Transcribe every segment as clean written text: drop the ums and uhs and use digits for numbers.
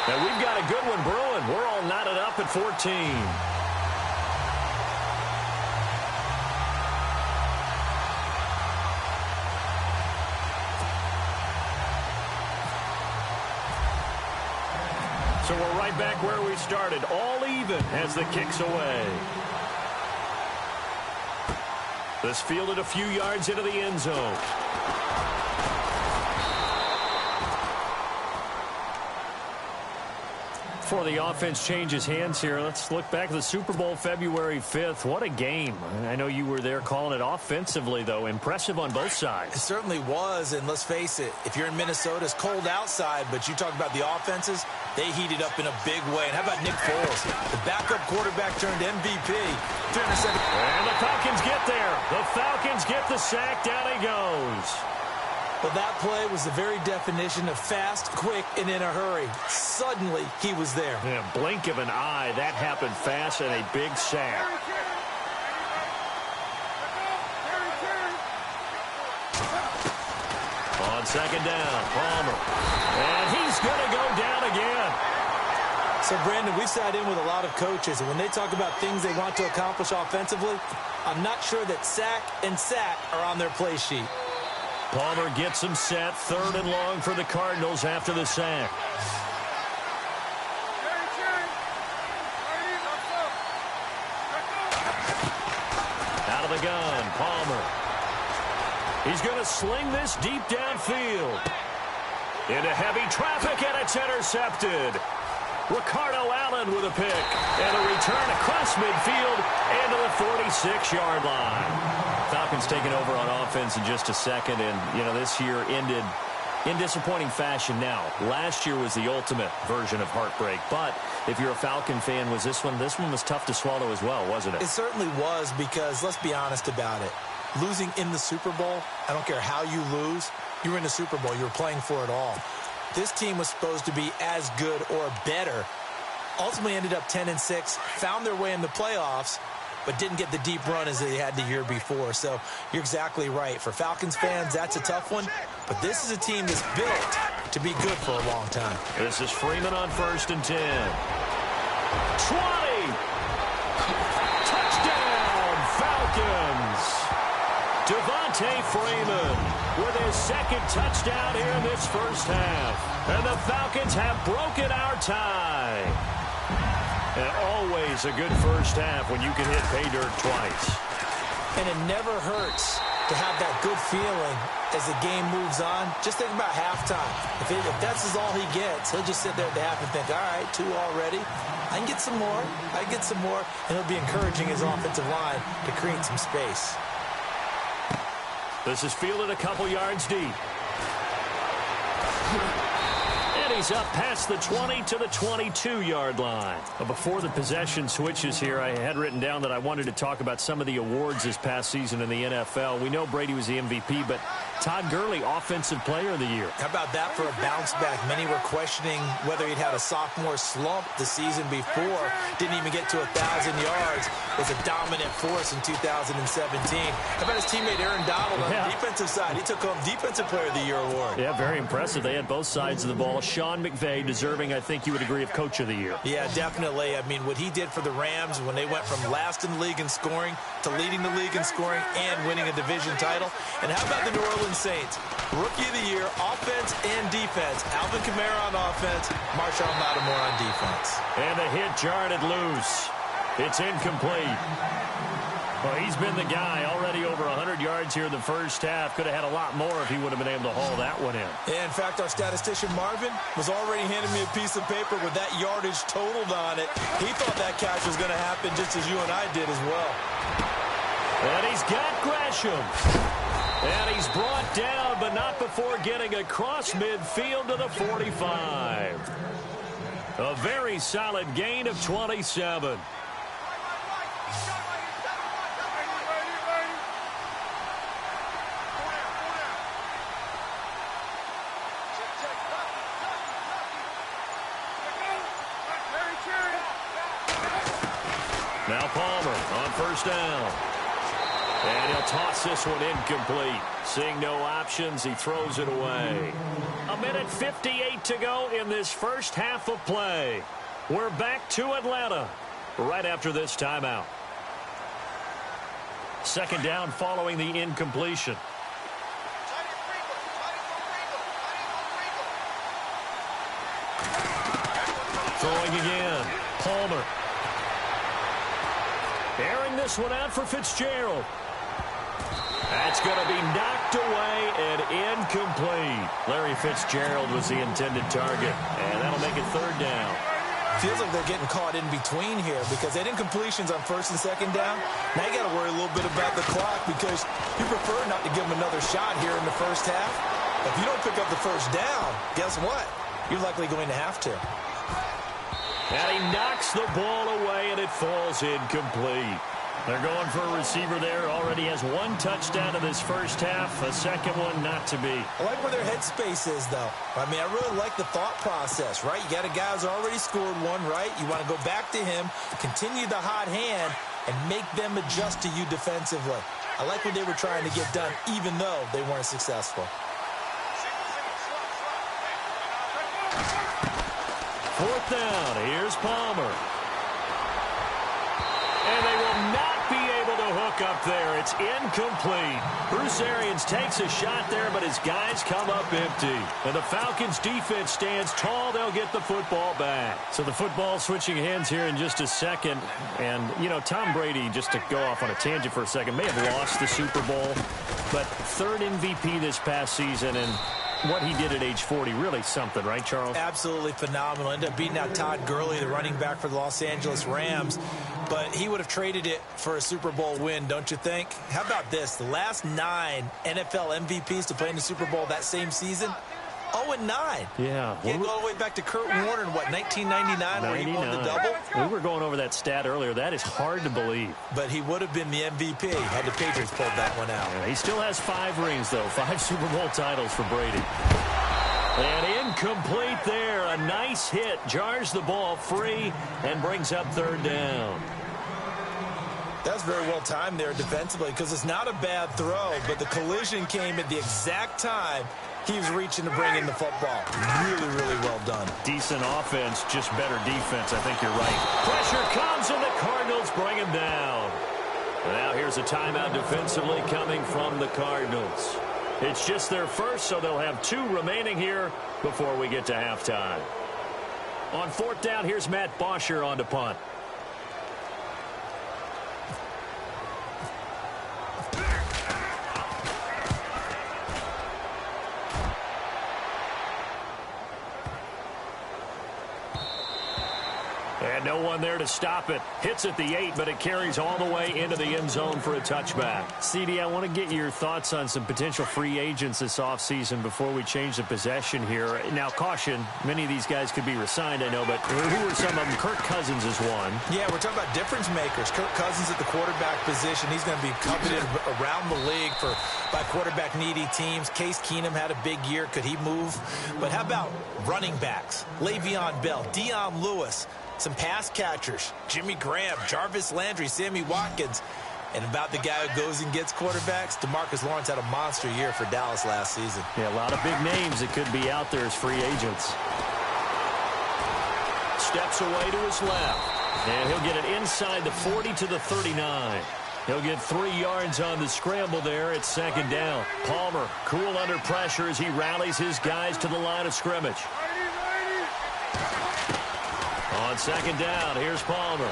And we've got a good one brewing. We're all knotted up at 14. So we're right back where we started, all even as the kick's away. This fielded a few yards into the end zone. Before the offense changes hands here, let's look back at the Super Bowl February 5th. What a game. I know you were there calling it offensively, though. Impressive on both sides. It certainly was, and let's face it, if you're in Minnesota, it's cold outside, but you talk about the offenses, they heated up in a big way. And how about Nick Foles, the backup quarterback turned MVP. 307. And the Falcons get there. The Falcons get the sack. Down he goes. Well, that play was the very definition of fast, quick, and in a hurry. Suddenly, he was there. Yeah, blink of an eye. That happened fast and a big sack. On second down, Palmer. And he's going to go down again. So, Brandon, we've sat in with a lot of coaches, and when they talk about things they want to accomplish offensively, I'm not sure that sack and sack are on their play sheet. Palmer gets him set. 3rd and long for the Cardinals after the sack. Out of the gun, Palmer. He's going to sling this deep downfield. Into heavy traffic, and it's intercepted. Ricardo Allen with a pick. And a return across midfield into the 46-yard line. Falcons taking over on offense in just a second, and, you know, this year ended in disappointing fashion now. Last year was the ultimate version of heartbreak, but if you're a Falcon fan, was this one was tough to swallow as well, wasn't it? It certainly was, because let's be honest about it. Losing in the Super Bowl, I don't care how you lose, you were in the Super Bowl. You were playing for it all. This team was supposed to be as good or better. Ultimately ended up 10-6, found their way in the playoffs, but didn't get the deep run as they had the year before. So you're exactly right. For Falcons fans, that's a tough one. But this is a team that's built to be good for a long time. This is Freeman on 1st and 10. 20! Touchdown, Falcons! Devontae Freeman with his 2nd touchdown here in this first half. And the Falcons have broken our tie. And always a good first half when you can hit pay dirt twice. And it never hurts to have that good feeling as the game moves on. Just think about halftime. If that's all he gets, he'll just sit there at the half and think, all right, 2 already. I can get some more. I can get some more. And he'll be encouraging his offensive line to create some space. This is fielded a couple yards deep. He's up past the 20 to the 22-yard line. Before the possession switches here, I had written down that I wanted to talk about some of the awards this past season in the NFL. We know Brady was the MVP, but Todd Gurley, Offensive Player of the Year. How about that for a bounce back? Many were questioning whether he'd had a sophomore slump the season before. Didn't even get to 1,000 yards. Was a dominant force in 2017. How about his teammate Aaron Donald on the defensive side? He took home Defensive Player of the Year award. Yeah, very impressive. They had both sides of the ball. Sean McVay deserving, I think you would agree, of Coach of the Year. Yeah, definitely. I mean, what he did for the Rams when they went from last in the league in scoring to leading the league in scoring and winning a division title. And how about the New Orleans Saints? Rookie of the Year, offense and defense. Alvin Kamara on offense, Marshawn Lattimore on defense. And the hit jarred it loose. It's incomplete. Well, he's been the guy. Already over 100 yards here in the first half. Could have had a lot more if he would have been able to haul that one in. Yeah, in fact, our statistician Marvin was already handing me a piece of paper with that yardage totaled on it. He thought that catch was going to happen just as you and I did as well. And he's got Gresham. And he's brought down, but not before getting across midfield to the 45. A very solid gain of 27. Now Palmer on 1st down. And he'll toss this one incomplete. Seeing no options, he throws it away. 1:58 to go in this first half of play. We're back to Atlanta right after this timeout. Second down following the incompletion. Throwing again. Palmer. Airing this one out for Fitzgerald. That's going to be knocked away and incomplete. Larry Fitzgerald was the intended target, and that'll make it third down. Feels like they're getting caught in between here because they had incompletions on first and second down. Now you got to worry a little bit about the clock because you prefer not to give them another shot here in the first half. If you don't pick up the first down, guess what? You're likely going to have to. And he knocks the ball away, and it falls incomplete. They're going for a receiver there. Already has one touchdown in this first half. A second one not to be. I like where their headspace is, though. I mean, I really like the thought process, right? You got a guy who's already scored one, right? You want to go back to him, continue the hot hand, and make them adjust to you defensively. I like what they were trying to get done, even though they weren't successful. Fourth down. Here's Palmer. And they will not be able to hook up there. It's incomplete. Bruce Arians takes a shot there, but his guys come up empty. And the Falcons' defense stands tall. They'll get the football back. So the football switching hands here in just a second. And, you know, Tom Brady, just to go off on a tangent for a second, may have lost the Super Bowl. But third MVP this past season, and what he did at age 40, really something, right, Charles? Absolutely phenomenal. Ended up beating out Todd Gurley, the running back for the Los Angeles Rams. But he would have traded it for a Super Bowl win, don't you think? How about this? The last 9 NFL MVPs to play in the Super Bowl that same season, 0-9. Yeah. You go all the way back to Kurt Warner in, what, 1999, where he won the double? We were going over that stat earlier. That is hard to believe. But he would have been the MVP had the Patriots pulled that one out. Yeah, he still has 5 rings, though. 5 Super Bowl titles for Brady. And incomplete there. A nice hit. Jars the ball free and brings up third down. That's very well timed there defensively because it's not a bad throw, but the collision came at the exact time he was reaching to bring in the football. Really, really well done. Decent offense, just better defense. I think you're right. Pressure comes, and the Cardinals bring him down. Now here's a timeout defensively coming from the Cardinals. It's just their first, so they'll have 2 remaining here before we get to halftime. On fourth down, here's Matt Bosher on to punt. And no one there to stop it. Hits at the 8, but it carries all the way into the end zone for a touchback. CD, I want to get your thoughts on some potential free agents this offseason before we change the possession here. Now, caution, many of these guys could be re-signed, I know, but who are some of them? Kirk Cousins is one. Yeah, we're talking about difference makers. Kirk Cousins at the quarterback position. He's going to be coveted around the league by quarterback-needy teams. Case Keenum had a big year. Could he move? But how about running backs? Le'Veon Bell, Dion Lewis. Some pass catchers, Jimmy Graham, Jarvis Landry, Sammy Watkins. And about the guy who goes and gets quarterbacks, DeMarcus Lawrence had a monster year for Dallas last season. Yeah, a lot of big names that could be out there as free agents. Steps away to his left. And he'll get it inside the 40 to the 39. He'll get 3 yards on the scramble there. It's second down. Palmer, cool under pressure as he rallies his guys to the line of scrimmage. On second down, here's Palmer.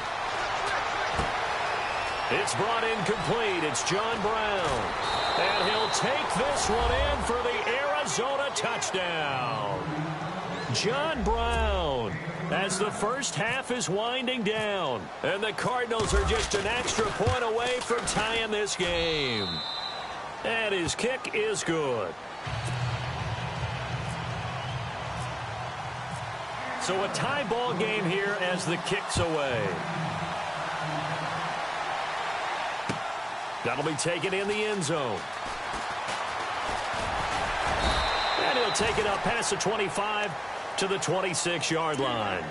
It's brought in complete. It's John Brown. And he'll take this one in for the Arizona touchdown. John Brown, as the first half is winding down. And the Cardinals are just an extra point away from tying this game. And his kick is good. So a tie ball game here as the kick's away. That'll be taken in the end zone. And he'll take it up past the 25 to the 26-yard line.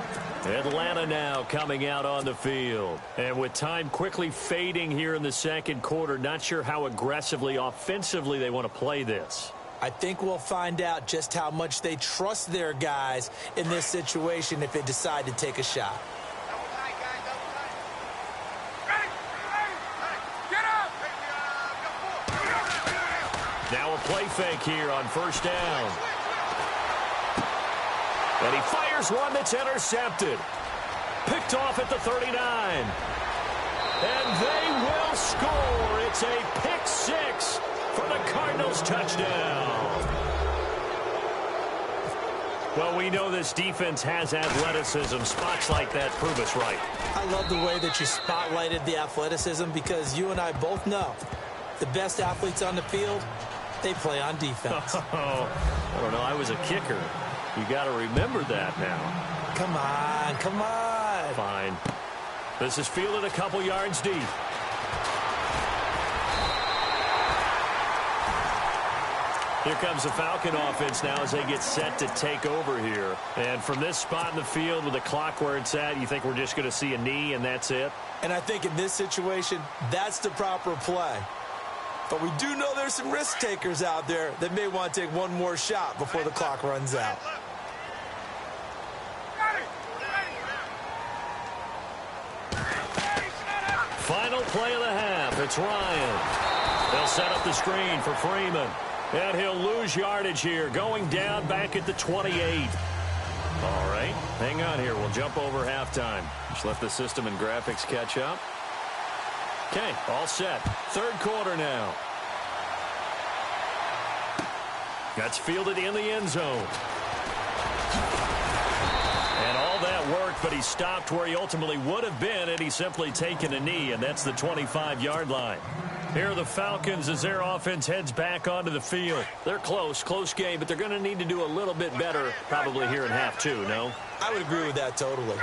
Atlanta now coming out on the field. And with time quickly fading here in the second quarter, not sure how aggressively, offensively they want to play this. I think we'll find out just how much they trust their guys in this situation if they decide to take a shot. Now a play fake here on first down. And he fires one that's intercepted. Picked off at the 39. And they will score. It's a pick six for the Cardinals touchdown. Well, we know this defense has athleticism. Spots like that prove us right. I love the way that you spotlighted the athleticism because you and I both know the best athletes on the field, they play on defense. Oh, I don't know. I was a kicker. You got to remember that now. Come on, come on. Fine. This is fielded a couple yards deep. Here comes the Falcon offense now as they get set to take over here. And from this spot in the field with the clock where it's at, you think we're just going to see a knee and that's it? And I think in this situation, that's the proper play. But we do know there's some risk takers out there that may want to take one more shot before the clock runs out. Final play of the half. It's Ryan. They'll set up the screen for Freeman. And he'll lose yardage here, going down back at the 28. All right, hang on here. We'll jump over halftime. Just let the system and graphics catch up. Okay, all set. Third quarter now. That's fielded in the end zone. And all that worked, but he stopped where he ultimately would have been had he simply taken a knee, and that's the 25-yard line. Here are the Falcons as their offense heads back onto the field. They're close game, but they're going to need to do a little bit better probably here in half two, no? I would agree with that totally.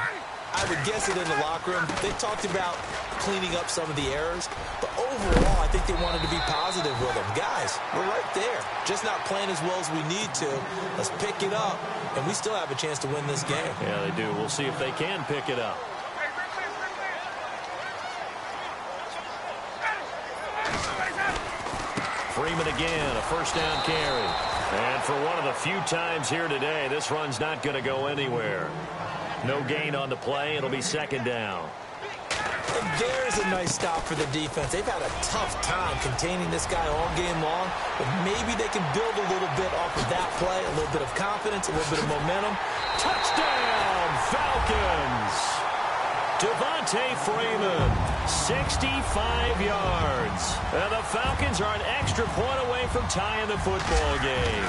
I would guess it in the locker room. They talked about cleaning up some of the errors, but overall, I think they wanted to be positive with them. Guys, we're right there. Just not playing as well as we need to. Let's pick it up, and we still have a chance to win this game. Yeah, they do. We'll see if they can pick it up. Freeman again, a first down carry. And for one of the few times here today, this run's not going to go anywhere. No gain on the play. It'll be second down. And there's a nice stop for the defense. They've had a tough time containing this guy all game long, but maybe they can build a little bit off of that play, a little bit of confidence, a little bit of momentum. Touchdown, Falcons! Devontae Freeman, 65 yards. And the Falcons are an extra point away from tying the football game.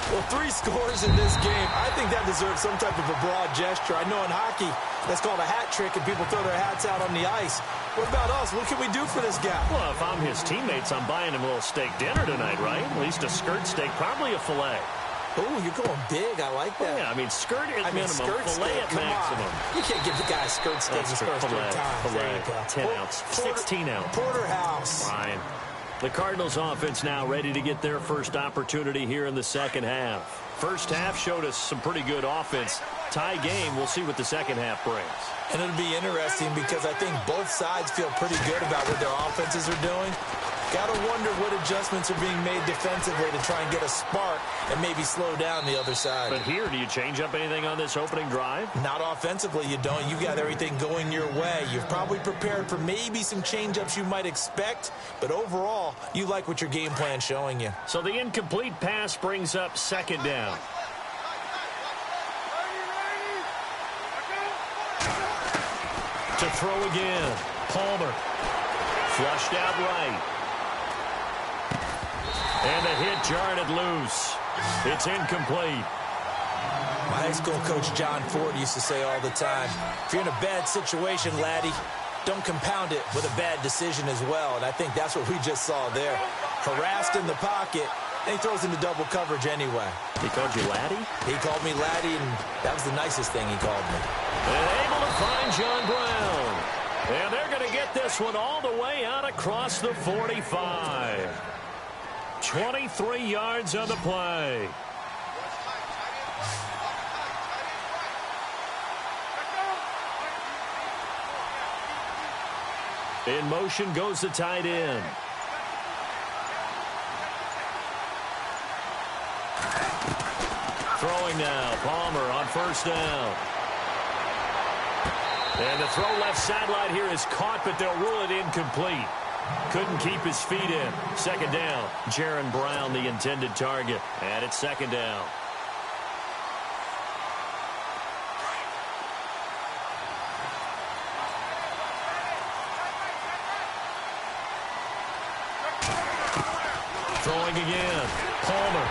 Well, 3 scores in this game. I think that deserves some type of a broad gesture. I know in hockey, that's called a hat trick, and people throw their hats out on the ice. What about us? What can we do for this guy? Well, if I'm his teammates, I'm buying him a little steak dinner tonight, right? At least a skirt steak, probably a filet. Oh, you're going big. I like that. Yeah, I mean, skirt at minimum, filet at maximum. You can't give the guy a skirt steak his first 3 times. Filet, 10 ounce, 16 ounce. Porterhouse. Fine. The Cardinals offense now ready to get their first opportunity here in the second half. First half showed us some pretty good offense. Tie game, we'll see what the second half brings. And it'll be interesting because I think both sides feel pretty good about what their offenses are doing. Got to wonder what adjustments are being made defensively to try and get a spark and maybe slow down the other side. But here, do you change up anything on this opening drive? Not offensively, you don't. You got everything going your way. You've probably prepared for maybe some change-ups you might expect, but overall, you like what your game plan's showing you. So the incomplete pass brings up second down. To throw again, Palmer. Flushed out right. And the hit jarred it loose. It's incomplete. My high school coach John Ford used to say all the time, if you're in a bad situation, laddie, don't compound it with a bad decision as well. And I think that's what we just saw there. Harassed in the pocket, and he throws into double coverage anyway. He called you laddie? He called me laddie, and that was the nicest thing he called me. And able to find John Brown. And they're going to get this one all the way out across the 45. 23 yards on the play. In motion goes the tight end. Throwing now, Palmer on first down. And the throw left sideline here is caught, but they'll rule it incomplete. Couldn't keep his feet in. Second down. Jaron Brown, the intended target. And it's second down. Throwing again. Palmer.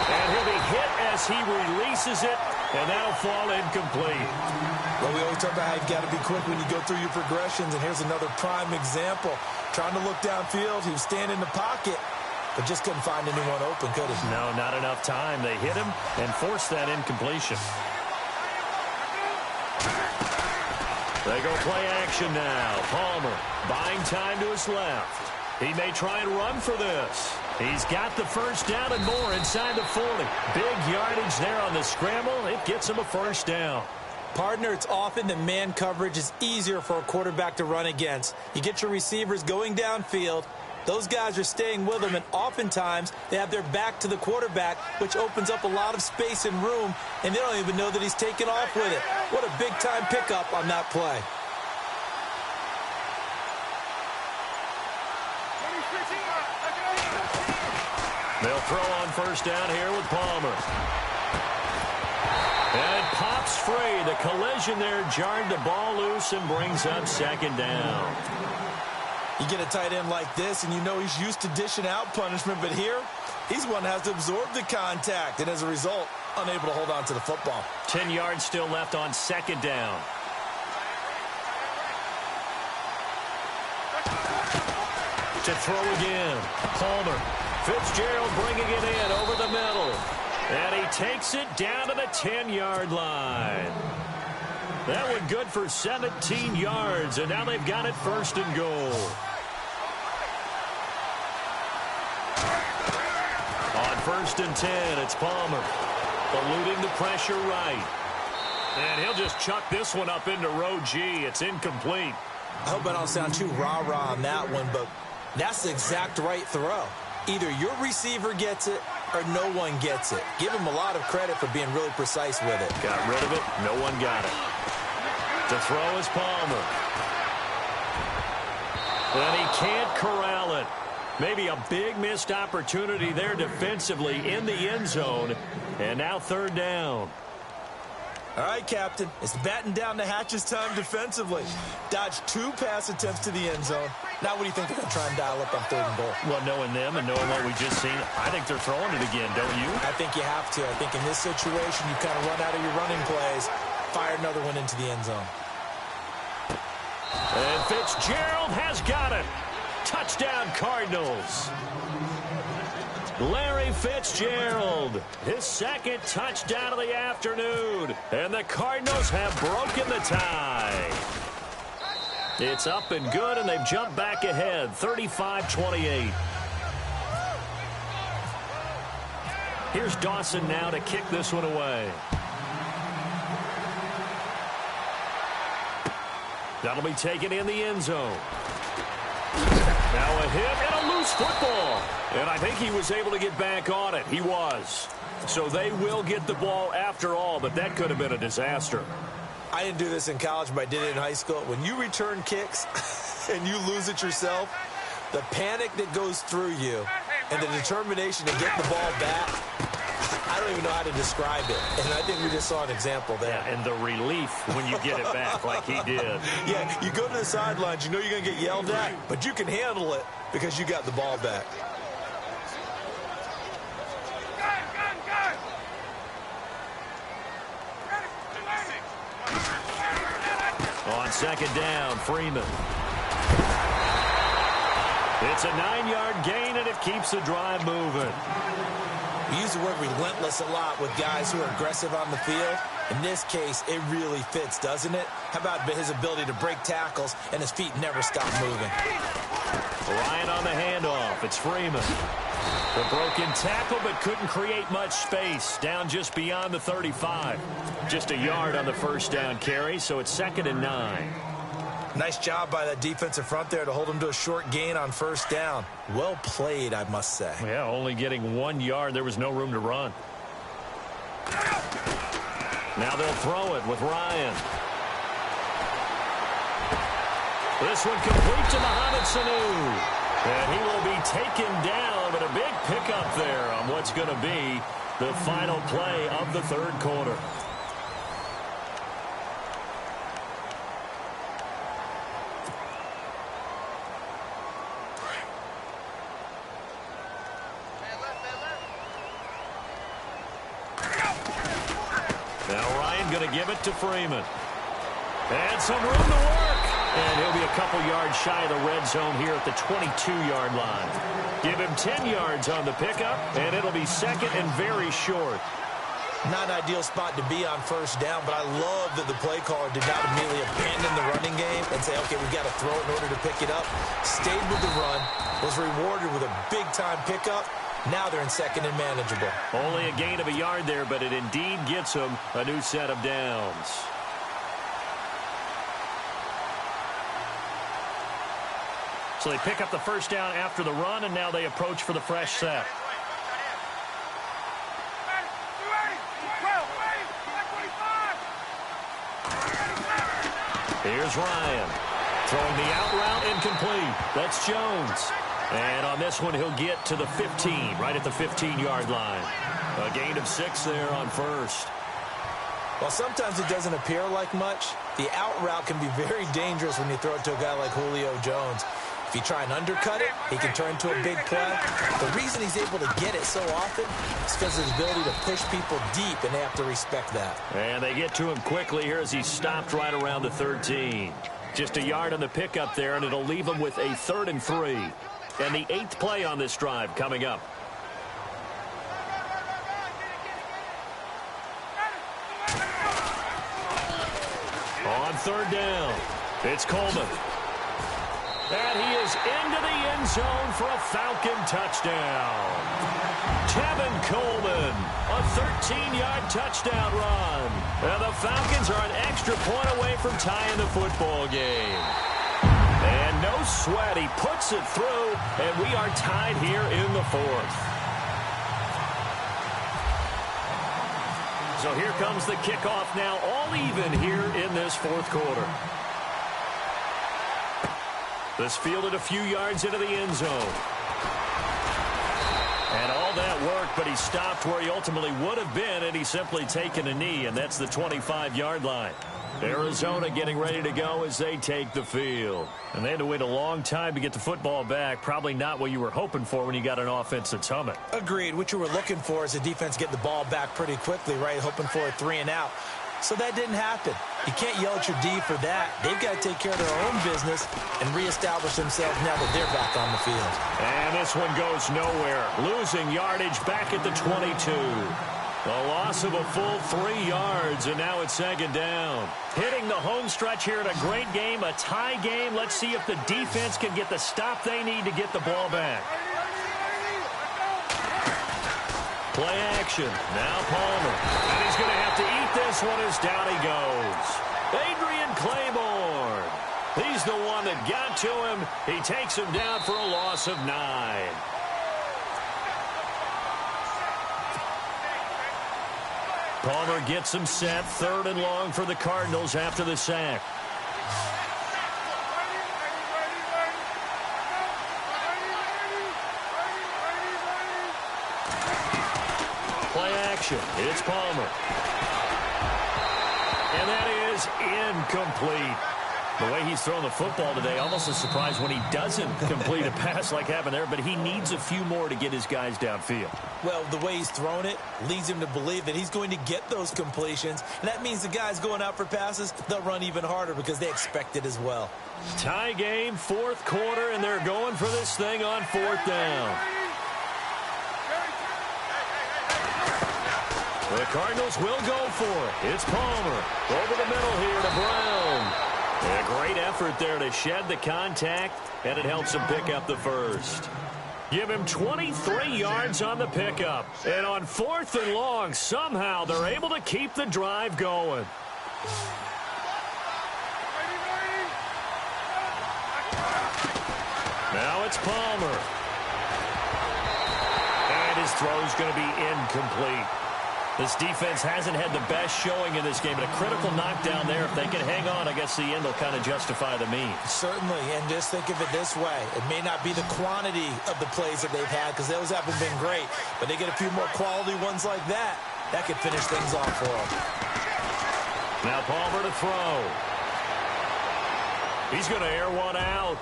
And he'll be hit as he releases it, and that'll fall incomplete. Well, we always talk about how you've got to be quick when you go through your progressions, and here's another prime example. Trying to look downfield, he was standing in the pocket, but just couldn't find anyone open, could he? No, not enough time. They hit him and forced that incompletion. They go play action now. Palmer buying time to his left. He may try and run for this. He's got the first down and more inside the 40. Big yardage there on the scramble. It gets him a first down. Partner, it's often that man coverage is easier for a quarterback to run against. You get your receivers going downfield. Those guys are staying with him, and oftentimes they have their back to the quarterback, which opens up a lot of space and room, and they don't even know that he's taken off with it. What a big-time pickup on that play. They'll throw on first down here with Palmer. And it pops free. The collision there jarred the ball loose and brings up second down. You get a tight end like this, and you know he's used to dishing out punishment, but here, he's one that has to absorb the contact, and as a result, unable to hold on to the football. 10 yards still left on second down. To throw again. Palmer. Fitzgerald bringing it in over the middle. And he takes it down to the 10-yard line. That one good for 17 yards, and now they've got it first and goal. On first and 10, it's Palmer. Eluding the pressure right. And he'll just chuck this one up into row G. It's incomplete. I hope I don't sound too rah-rah on that one, but that's the exact right throw. Either your receiver gets it or no one gets it. Give him a lot of credit for being really precise with it. Got rid of it. No one got it. To throw is Palmer. And he can't corral it. Maybe a big missed opportunity there defensively in the end zone. And now third down. All right, Captain. It's batten down the hatches time defensively. Dodged 2 pass attempts to the end zone. Now what do you think they're going to try and dial up on third and goal? Well, knowing them and knowing what we just seen, I think they're throwing it again, don't you? I think you have to. I think in this situation, you kind of run out of your running plays, fire another one into the end zone. And Fitzgerald has got it. Touchdown, Cardinals. Larry Fitzgerald, his second touchdown of the afternoon. And the Cardinals have broken the tie. It's up and good, and they've jumped back ahead, 35-28. Here's Dawson now to kick this one away. That'll be taken in the end zone. Now a hit and a loose football. And I think he was able to get back on it. He was. So they will get the ball after all, but that could have been a disaster. I didn't do this in college, but I did it in high school. When you return kicks and you lose it yourself, the panic that goes through you and the determination to get the ball back, I don't even know how to describe it. And I think we just saw an example there. Yeah, and the relief when you get it back like he did. Yeah, you go to the sidelines, you know you're going to get yelled at, but you can handle it because you got the ball back. On second down, Freeman. It's a 9-yard gain, and it keeps the drive moving. We use the word relentless a lot with guys who are aggressive on the field. In this case, it really fits, doesn't it? How about his ability to break tackles and his feet never stop moving? Ryan on the handoff. It's Freeman. The broken tackle, but couldn't create much space. Down just beyond the 35. Just a yard on the first down carry, so it's 2nd and 9. Nice job by that defensive front there to hold him to a short gain on first down. Well played, I must say. Yeah, only getting 1 yard. There was no room to run. Now they'll throw it with Ryan. This one complete to Mohamed Sanu. And he will be taken down, but a big pickup there on what's going to be the final play of the third quarter. Now Ryan going to give it to Freeman. And some room to work. And he'll be a couple yards shy of the red zone here at the 22-yard line. Give him 10 yards on the pickup, and it'll be second and very short. Not an ideal spot to be on first down, but I love that the play caller did not immediately abandon the running game and say, okay, we've got to throw it in order to pick it up. Stayed with the run, was rewarded with a big-time pickup. Now they're in second and manageable. Only a gain of a yard there, but it indeed gets them a new set of downs. So they pick up the first down after the run, and now they approach for the fresh set. Here's Ryan. Throwing the out route incomplete. That's Jones. And on this one, he'll get to the 15, right at the 15-yard line. A gain of 6 there on first. While sometimes it doesn't appear like much, the out route can be very dangerous when you throw it to a guy like Julio Jones. If you try and undercut it, he can turn into a big play. The reason he's able to get it so often is because of his ability to push people deep, and they have to respect that. And they get to him quickly here as he's stopped right around the 13. Just a yard on the pickup there, and it'll leave him with a 3rd and 3. And the 8th play on this drive coming up. On 3rd down, it's Coleman. And he is into the end zone for a Falcon touchdown. Tevin Coleman, a 13-yard touchdown run. And the Falcons are an extra point away from tying the football game. And no sweat, he puts it through, and we are tied here in the 4th. So here comes the kickoff now, all even here in this 4th quarter. This fielded a few yards into the end zone. And all that work, but he stopped where he ultimately would have been, and he's simply taken a knee, and that's the 25-yard line. Arizona getting ready to go as they take the field. And they had to wait a long time to get the football back. Probably not what you were hoping for when you got an offense that's humming. Agreed. What you were looking for is the defense getting the ball back pretty quickly, right? Hoping for a 3 and out. So that didn't happen. You can't yell at your D for that. They've got to take care of their own business and reestablish themselves now that they're back on the field. And this one goes nowhere. Losing yardage back at the 22. A loss of a full 3 yards, and now it's 2nd down. Hitting the home stretch here in a great game, a tie game. Let's see if the defense can get the stop they need to get the ball back. Play action. Now Palmer. And he's going to have to eat this one as down he goes. Adrian Claiborne. He's the one that got to him. He takes him down for a loss of 9. Palmer gets him set. 3rd and long for the Cardinals after the sack. Play action. It's Palmer. And that is incomplete. The way he's thrown the football today, almost a surprise when he doesn't complete a pass like happened there, but he needs a few more to get his guys downfield. Well, the way he's thrown it leads him to believe that he's going to get those completions, and that means the guys going out for passes, they'll run even harder because they expect it as well. Tie game, 4th quarter, and they're going for this thing on 4th down. The Cardinals will go for it. It's Palmer over the middle here to Brown. A great effort there to shed the contact, and it helps him pick up the first. Give him 23 yards on the pickup. And on 4th and long, somehow they're able to keep the drive going. Now it's Palmer. And his throw's going to be incomplete. This defense hasn't had the best showing in this game, but a critical knockdown there. If they can hang on, I guess the end will kind of justify the means. Certainly, and just think of it this way. It may not be the quantity of the plays that they've had, because those haven't been great, but they get a few more quality ones like that. That could finish things off for them. Now Palmer to throw. He's going to air one out.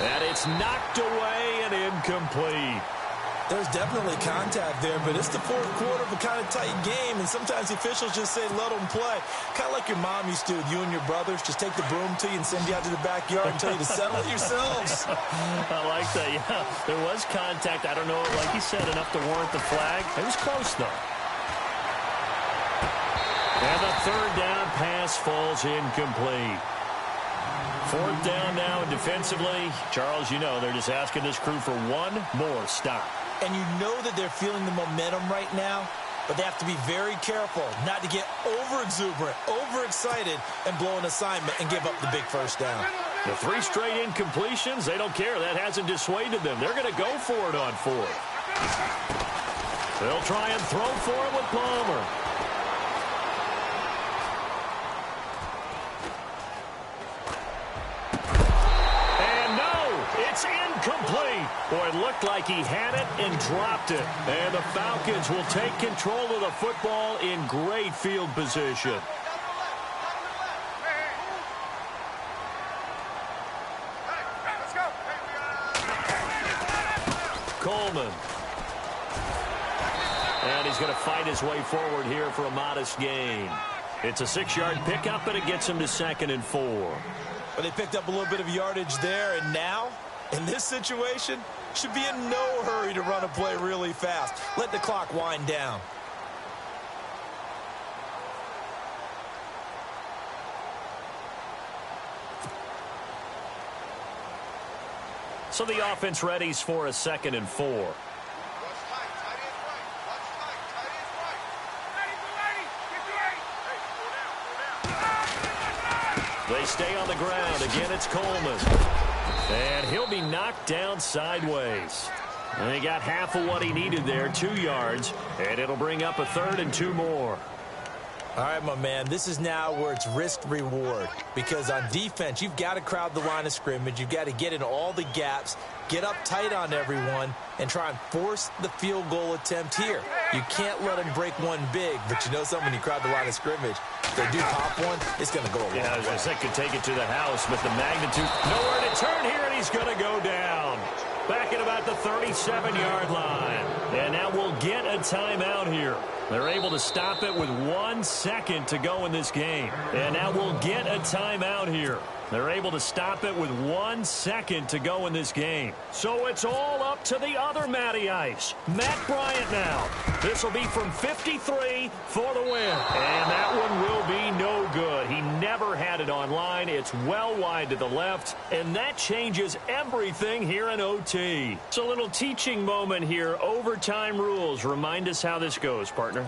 And it's knocked away and incomplete. There's definitely contact there, but it's the fourth quarter of a kind of tight game, and sometimes the officials just say, let them play. Kind of like your mom used to with you and your brothers. Just take the broom to you and send you out to the backyard and tell you to settle it yourselves. I like that, yeah. There was contact. I don't know, like you said, enough to warrant the flag. It was close, though. And the third down pass falls incomplete. Fourth down now, and defensively, Charles, you know, they're just asking this crew for one more stop. And you know that they're feeling the momentum right now, but they have to be very careful not to get over-exuberant, over-excited, and blow an assignment and give up the big first down. The 3 straight incompletions, they don't care. That hasn't dissuaded them. They're going to go for it on fourth. They'll try and throw for it with Palmer. Incomplete. Boy, it looked like he had it and dropped it. And the Falcons will take control of the football in great field position. Coleman. And he's going to fight his way forward here for a modest gain. It's a 6-yard pickup, but it gets him to 2nd and 4. But they picked up a little bit of yardage there, and now, in this situation, should be in no hurry to run a play really fast. Let the clock wind down. So the offense readies for a 2nd and 4. They stay on the ground. Again, it's Coleman. And he'll be knocked down sideways. And he got half of what he needed there, 2 yards. And it'll bring up a 3rd and 2 more. All right, my man, this is now where it's risk-reward. Because on defense, you've got to crowd the line of scrimmage. You've got to get in all the gaps, get up tight on everyone, and try and force the field goal attempt here. You can't let them break one big, but you know something, when you crowd the line of scrimmage, if they do pop one, it's going to go a long way. Yeah, I was going to say, could take it to the house, but the magnitude, nowhere to turn here, and he's going to go down. Back at about the 37-yard line. And now we'll get a timeout here. They're able to stop it with 1 second to go in this game. And now we'll get a timeout here. They're able to stop it with 1 second to go in this game. So it's all up to the other Matty Ice. Matt Bryant now. This will be from 53 for the win. And that one will be no good. He never had it on line. It's well wide to the left. And that changes everything here in OT. It's a little teaching moment here. Overtime rules. Remind us how this goes, partner.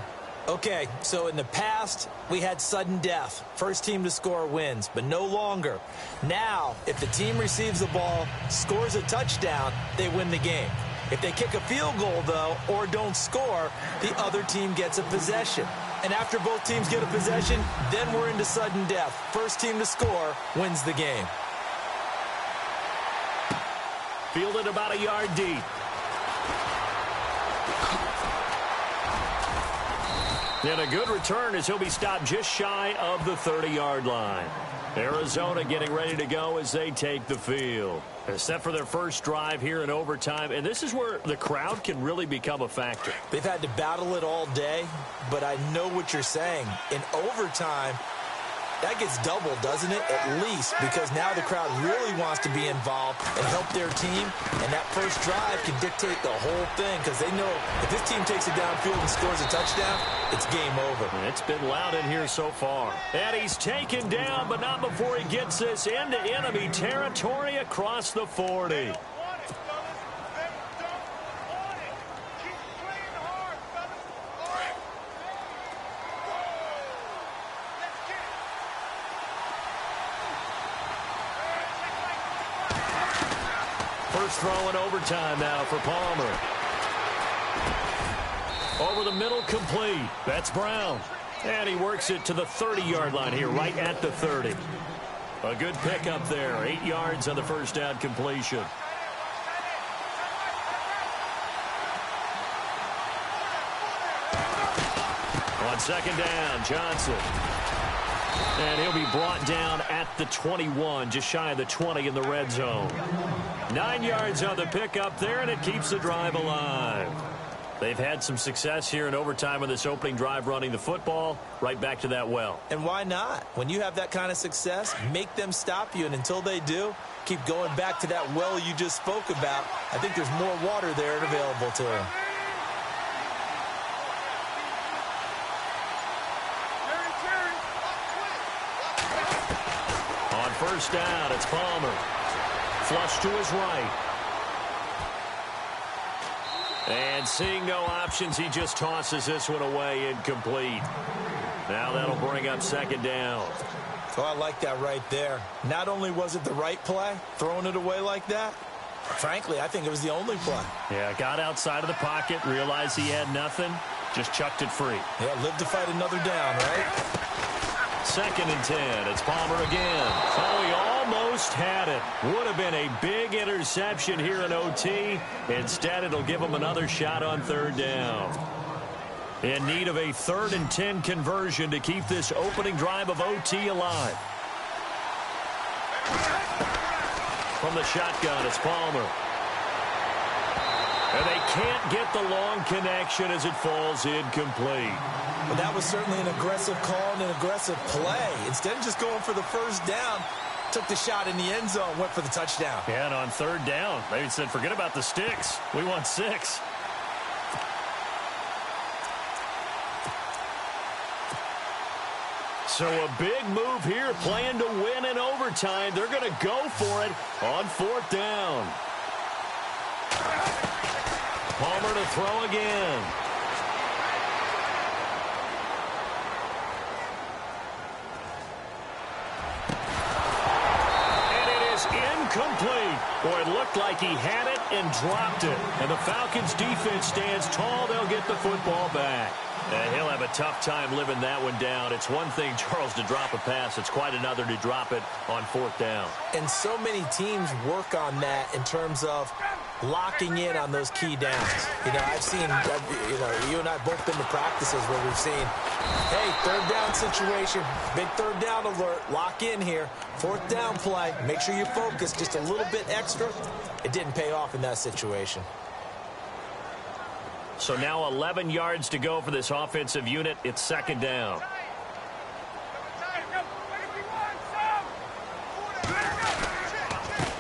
Okay, so in the past, we had sudden death. First team to score wins, but no longer. Now, if the team receives the ball, scores a touchdown, they win the game. If they kick a field goal, though, or don't score, the other team gets a possession. And after both teams get a possession, then we're into sudden death. First team to score wins the game. Fielded about a yard deep. And a good return as he'll be stopped just shy of the 30-yard line. Arizona getting ready to go as they take the field. They're set for their first drive here in overtime, and this is where the crowd can really become a factor. They've had to battle it all day, but I know what you're saying. In overtime, that gets doubled, doesn't it? At least, because now the crowd really wants to be involved and help their team, and that first drive can dictate the whole thing, because they know if this team takes it downfield and scores a touchdown, it's game over. And it's been loud in here so far. And he's taken down, but not before he gets this into enemy territory across the 40. First throw in overtime now for Palmer. Over the middle, complete. That's Brown. And he works it to the 30-yard line here, right at the 30. A good pickup there. 8 yards on the first down completion. On second down, Johnson. And he'll be brought down at the 21, just shy of the 20 in the red zone. 9 yards on the pickup there, and it keeps the drive alive. They've had some success here in overtime on this opening drive running the football. Right back to that well. And why not? When you have that kind of success, make them stop you, and until they do, keep going back to that well you just spoke about. I think there's more water there and available to them. On first down, it's Palmer. Flush to his right. And seeing no options, he just tosses this one away, incomplete. Now that'll bring up second down. Oh, I like that right there. Not only was it the right play, throwing it away like that, frankly, I think it was the only play. Yeah, got outside of the pocket, realized he had nothing, just chucked it free. Yeah, live to fight another down, right? Second and 10. It's Palmer again. Oh, he almost had it. Would have been a big interception here in OT. Instead, it'll give him another shot on third down. In need of a 3rd and 10 conversion to keep this opening drive of OT alive. From the shotgun, it's Palmer. And they can't get the long connection as it falls incomplete. Well, that was certainly an aggressive call and an aggressive play. Instead of just going for the first down, took the shot in the end zone, went for the touchdown. Yeah, and on third down, they said, forget about the sticks. We want 6. So a big move here, playing to win in overtime. They're going to go for it on 4th down. Palmer to throw again. And it is incomplete. Boy, it looked like he had it and dropped it. And the Falcons defense stands tall. They'll get the football back. And he'll have a tough time living that one down. It's one thing, Charles, to drop a pass. It's quite another to drop it on 4th down. And so many teams work on that in terms of locking in on those key downs. You know, I've seen, you and I both been to practices where we've seen, hey, 3rd down situation, big 3rd down alert, lock in here. 4th down play, make sure you focus just a little bit extra. It didn't pay off in that situation. So now 11 yards to go for this offensive unit. It's 2nd down.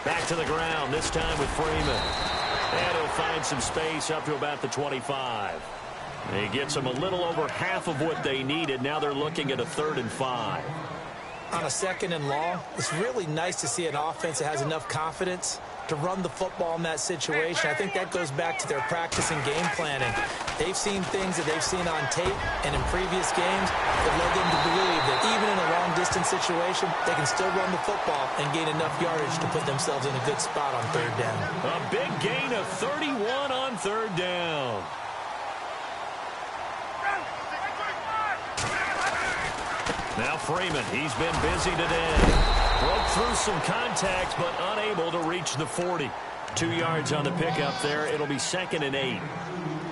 Back to the ground, this time with Freeman. And he'll find some space up to about the 25. He gets them a little over half of what they needed. Now they're looking at a 3rd and 5. On a 2nd and long, it's really nice to see an offense that has enough confidence to run the football in that situation. I think that goes back to their practice and game planning. They've seen things that they've seen on tape and in previous games that led them to believe that even in a long-distance situation, they can still run the football and gain enough yardage to put themselves in a good spot on 3rd down. A big gain of 31 on 3rd down. Now Freeman, he's been busy today. Broke through some contact, but unable to reach the 40. 2 yards on the pickup there. It'll be 2nd and 8.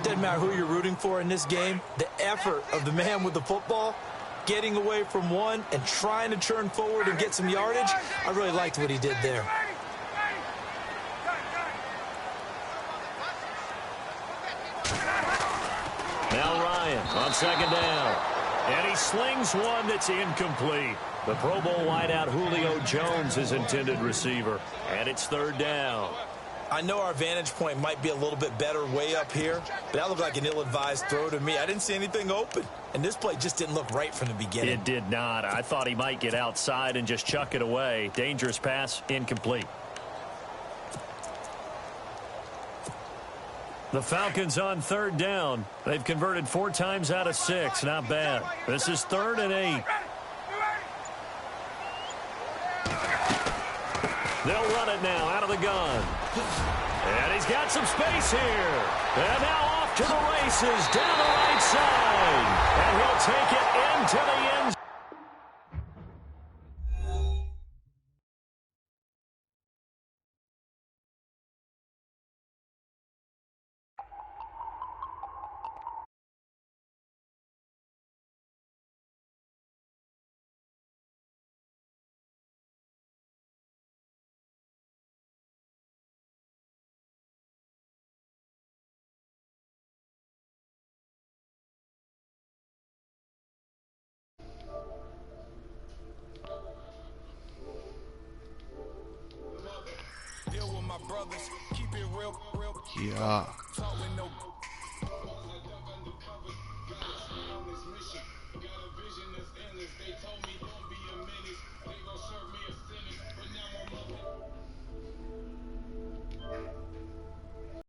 Doesn't matter who you're rooting for in this game. The effort of the man with the football, getting away from one and trying to turn forward and get some yardage, I really liked what he did there. Now Ryan on 2nd down. And he slings one that's incomplete. The Pro Bowl wideout Julio Jones is intended receiver. And it's 3rd down. I know our vantage point might be a little bit better way up here, but that looked like an ill-advised throw to me. I didn't see anything open. And this play just didn't look right from the beginning. It did not. I thought he might get outside and just chuck it away. Dangerous pass, incomplete. The Falcons on 3rd down. They've converted 4 times out of 6. Not bad. This is 3rd and 8. They'll run it now out of the gun. And he's got some space here. And now off to the races down the right side. And he'll take it into the end zone. Yeah.